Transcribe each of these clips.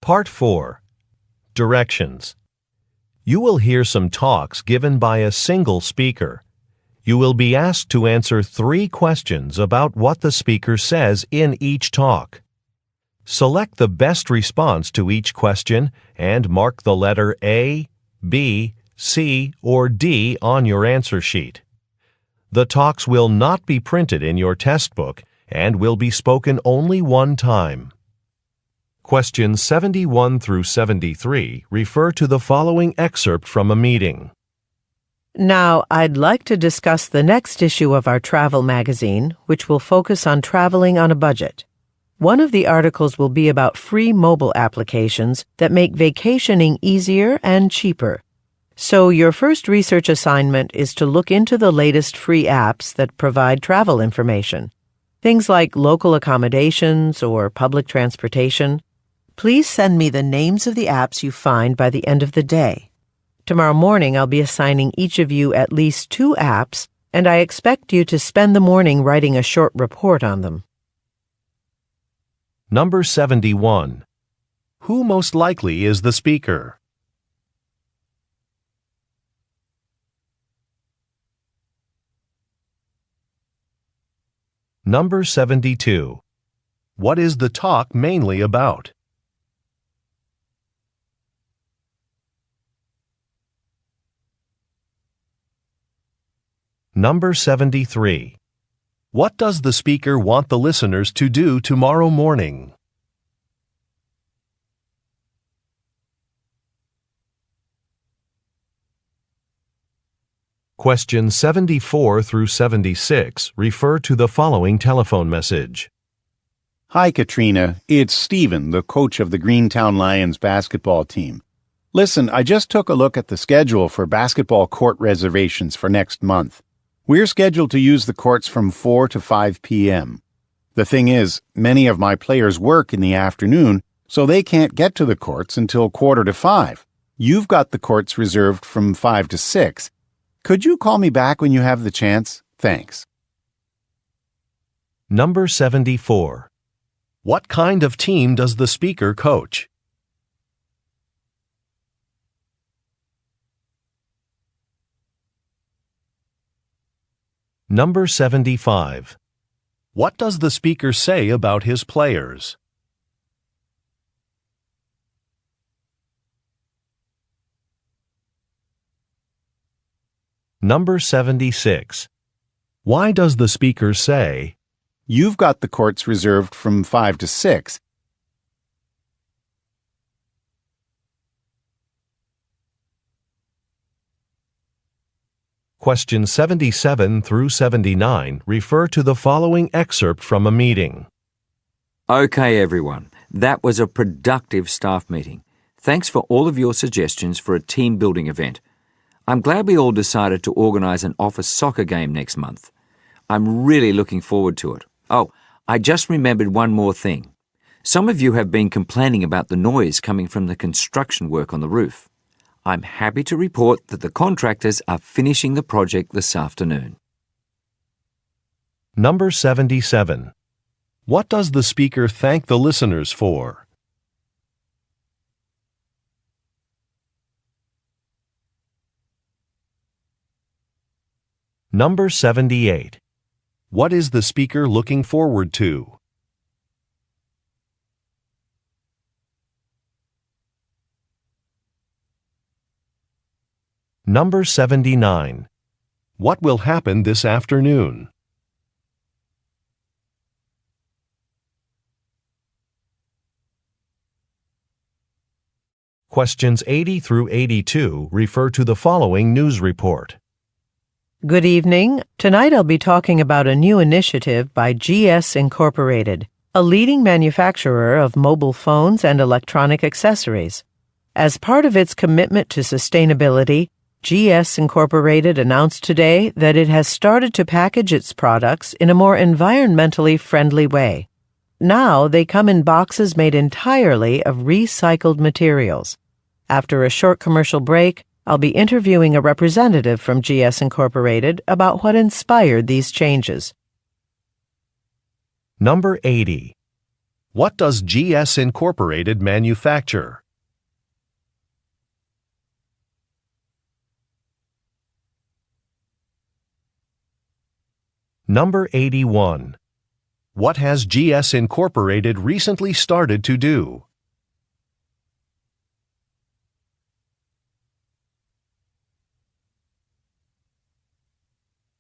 Part 4. Directions. You will hear some talks given by a single speaker. You will be asked to answer 3 questions about what the speaker says in each talk. Select the best response to each question and mark the letter A, B, C, or D on your answer sheet. The talks will not be printed in your test book and will be spoken only one time. Questions 71 through 73 refer to the following excerpt from a meeting. Now, I'd like to discuss the next issue of our travel magazine, which will focus on traveling on a budget. One of the articles will be about free mobile applications that make vacationing easier and cheaper. So your first research assignment is to look into the latest free apps that provide travel information. Things like local accommodations or public transportation. Please send me the names of the apps you find by the end of the day. Tomorrow morning, I'll be assigning each of you at least 2 apps, and I expect you to spend the morning writing a short report on them. Number 71. Who most likely is the speaker? Number 72. What is the talk mainly about? Number 73. What does the speaker want the listeners to do tomorrow morning? Questions 74 through 76 refer to the following telephone message. Hi, Katrina. It's Stephen, the coach of the Greentown Lions basketball team. Listen, I just took a look at the schedule for basketball court reservations for next month. We're scheduled to use the courts from 4 to 5 p.m. The thing is, many of my players work in the afternoon, so they can't get to the courts until 4:45. You've got the courts reserved from 5 to 6. Could you call me back when you have the chance? Thanks. Number 74. What kind of team does the speaker coach? Number 75. What does the speaker say about his players? Number 76. Why does the speaker say, You've got the courts reserved from 5 to 6. Questions 77 through 79 refer to the following excerpt from a meeting. Okay, everyone. That was a productive staff meeting. Thanks for all of your suggestions for a team-building event. I'm glad we all decided to organise an office soccer game next month. I'm really looking forward to it. Oh, I just remembered one more thing. Some of you have been complaining about the noise coming from the construction work on the roof. I'm happy to report that the contractors are finishing the project this afternoon. Number 77. What does the speaker thank the listeners for? Number 78. What is the speaker looking forward to? Number 79. What will happen this afternoon? Questions 80 through 82 refer to the following news report. Good evening. Tonight I'll be talking about a new initiative by GS Incorporated, a leading manufacturer of mobile phones and electronic accessories. As part of its commitment to sustainability, GS Incorporated announced today that it has started to package its products in a more environmentally friendly way. Now they come in boxes made entirely of recycled materials. After a short commercial break, I'll be interviewing a representative from GS Incorporated about what inspired these changes. Number 80. What does GS Incorporated manufacture? Number 81. What has GS Incorporated recently started to do?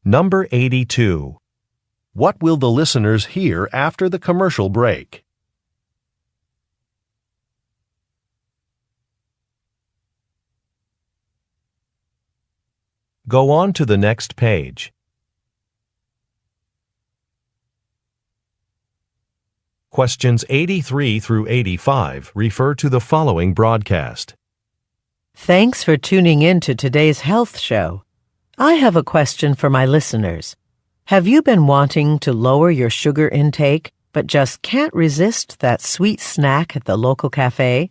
Number 82. What will the listeners hear after the commercial break? Go on to the next page. Questions 83 through 85 refer to the following broadcast. Thanks for tuning in to today's health show. I have a question for my listeners. Have you been wanting to lower your sugar intake, but just can't resist that sweet snack at the local cafe?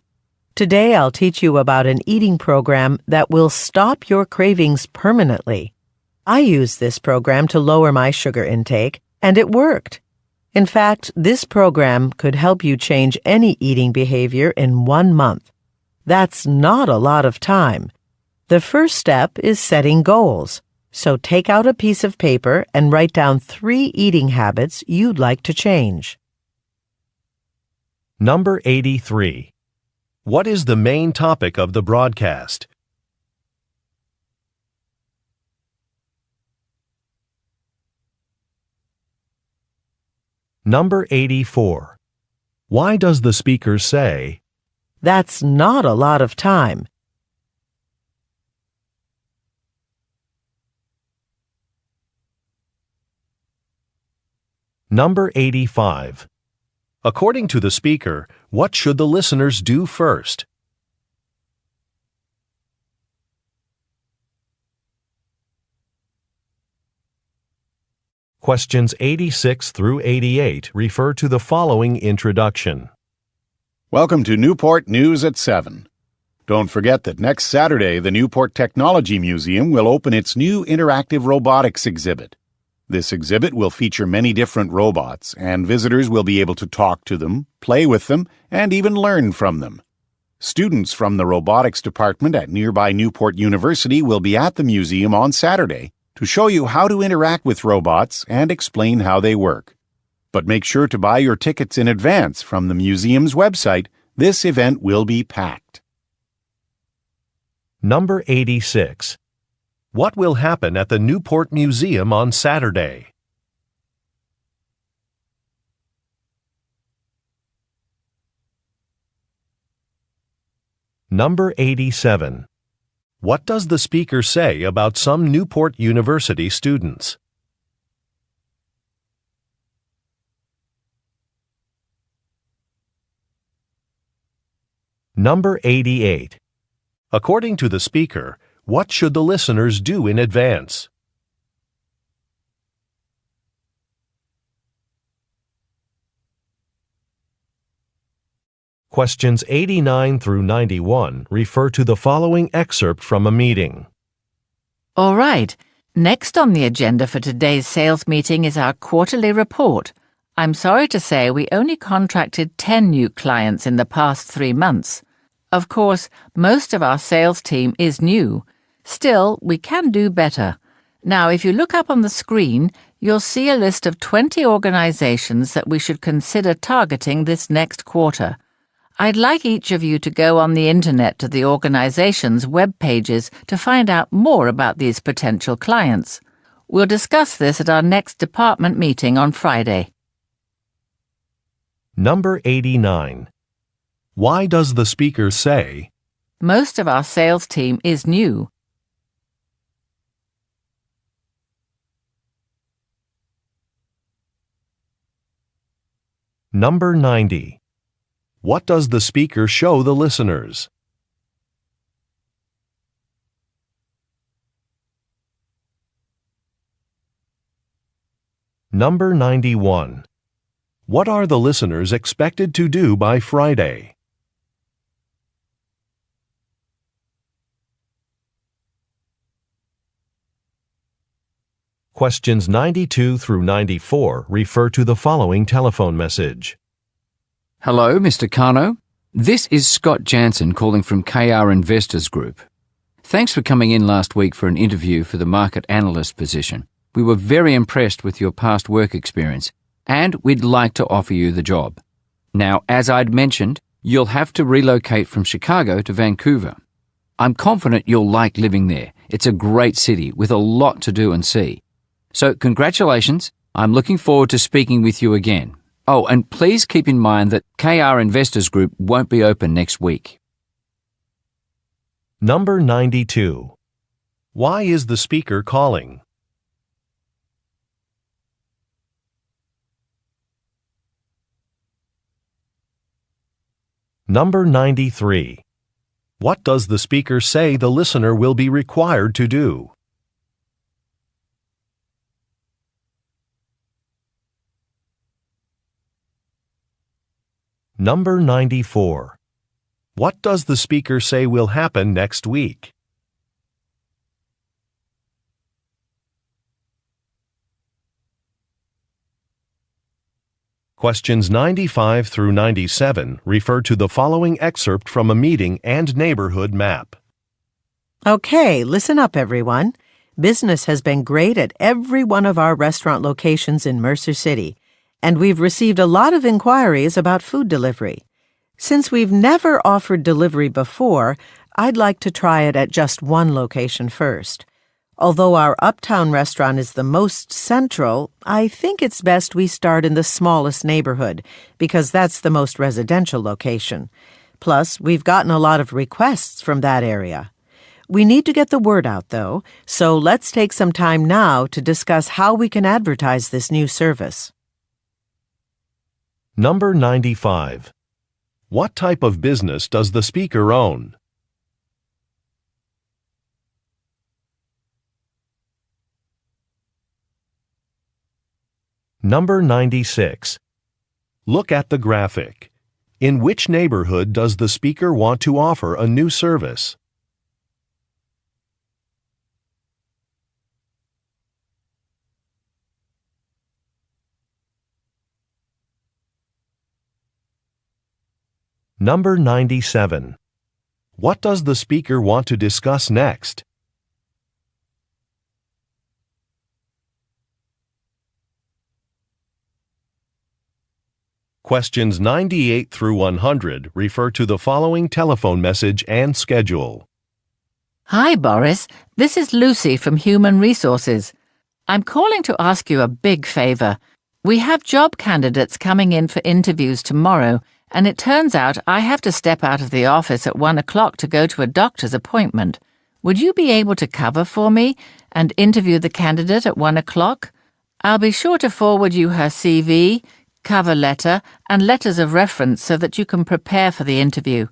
Today I'll teach you about an eating program that will stop your cravings permanently. I used this program to lower my sugar intake, and it worked. In fact, this program could help you change any eating behavior in 1 month. That's not a lot of time. The first step is setting goals. So take out a piece of paper and write down 3 eating habits you'd like to change. Number 83. What is the main topic of the broadcast? Number 84. Why does the speaker say, That's not a lot of time. Number 85. According to the speaker, what should the listeners do first? Questions 86 through 88 refer to the following introduction. Welcome to Newport News at 7. Don't forget that next Saturday, the Newport Technology Museum will open its new interactive robotics exhibit. This exhibit will feature many different robots, and visitors will be able to talk to them, play with them, and even learn from them. Students from the robotics department at nearby Newport University will be at the museum on Saturday to show you how to interact with robots and explain how they work. But make sure to buy your tickets in advance from the museum's website. This event will be packed. Number 86. What will happen at the Newport Museum on Saturday? Number 87. What does the speaker say about some Newport University students? Number 88. According to the speaker, what should the listeners do in advance? Questions 89 through 91 refer to the following excerpt from a meeting. All right. Next on the agenda for today's sales meeting is our quarterly report. I'm sorry to say we only contracted 10 new clients in the past 3 months. Of course, most of our sales team is new. Still, we can do better. Now, if you look up on the screen, you'll see a list of 20 organizations that we should consider targeting this next quarter. I'd like each of you to go on the internet to the organization's web pages to find out more about these potential clients. We'll discuss this at our next department meeting on Friday. Number 89. Why does the speaker say, Most of our sales team is new. Number 90. What does the speaker show the listeners? Number 91. What are the listeners expected to do by Friday? Questions 92 through 94 refer to the following telephone message. Hello, Mr. Kano. This is Scott Jansen calling from KR Investors Group. Thanks for coming in last week for an interview for the market analyst position. We were very impressed with your past work experience, and we'd like to offer you the job. Now, as I'd mentioned, you'll have to relocate from Chicago to Vancouver. I'm confident you'll like living there. It's a great city with a lot to do and see. So, congratulations. I'm looking forward to speaking with you again. Oh, and please keep in mind that KR Investors Group won't be open next week. Number 92. Why is the speaker calling? Number 93. What does the speaker say the listener will be required to do? Number 94. What does the speaker say will happen next week? Questions 95 through 97 refer to the following excerpt from a meeting and neighborhood map. Okay, listen up, everyone. Business has been great at every one of our restaurant locations in Mercer City, and we've received a lot of inquiries about food delivery. Since we've never offered delivery before, I'd like to try it at just one location first. Although our uptown restaurant is the most central, I think it's best we start in the smallest neighborhood, because that's the most residential location. Plus, we've gotten a lot of requests from that area. We need to get the word out, though, so let's take some time now to discuss how we can advertise this new service. Number 95. What type of business does the speaker own? Number 96. Look at the graphic. In which neighborhood does the speaker want to offer a new service? Number 97. What does the speaker want to discuss next? Questions 98 through 100 refer to the following telephone message and schedule. Hi, Boris. This is Lucy from Human Resources. I'm calling to ask you a big favor. We have job candidates coming in for interviews tomorrow, and it turns out I have to step out of the office at 1 o'clock to go to a doctor's appointment. Would you be able to cover for me and interview the candidate at 1 o'clock? I'll be sure to forward you her CV, cover letter, and letters of reference so that you can prepare for the interview.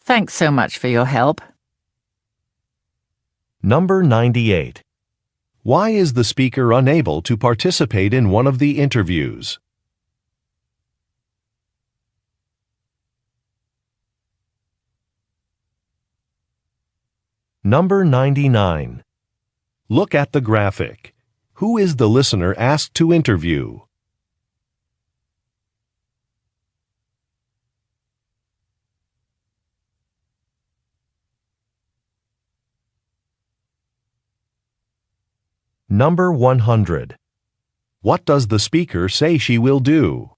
Thanks so much for your help. Number 98. Why is the speaker unable to participate in one of the interviews? Number 99. Look at the graphic. Who is the listener asked to interview? Number 100. What does the speaker say she will do?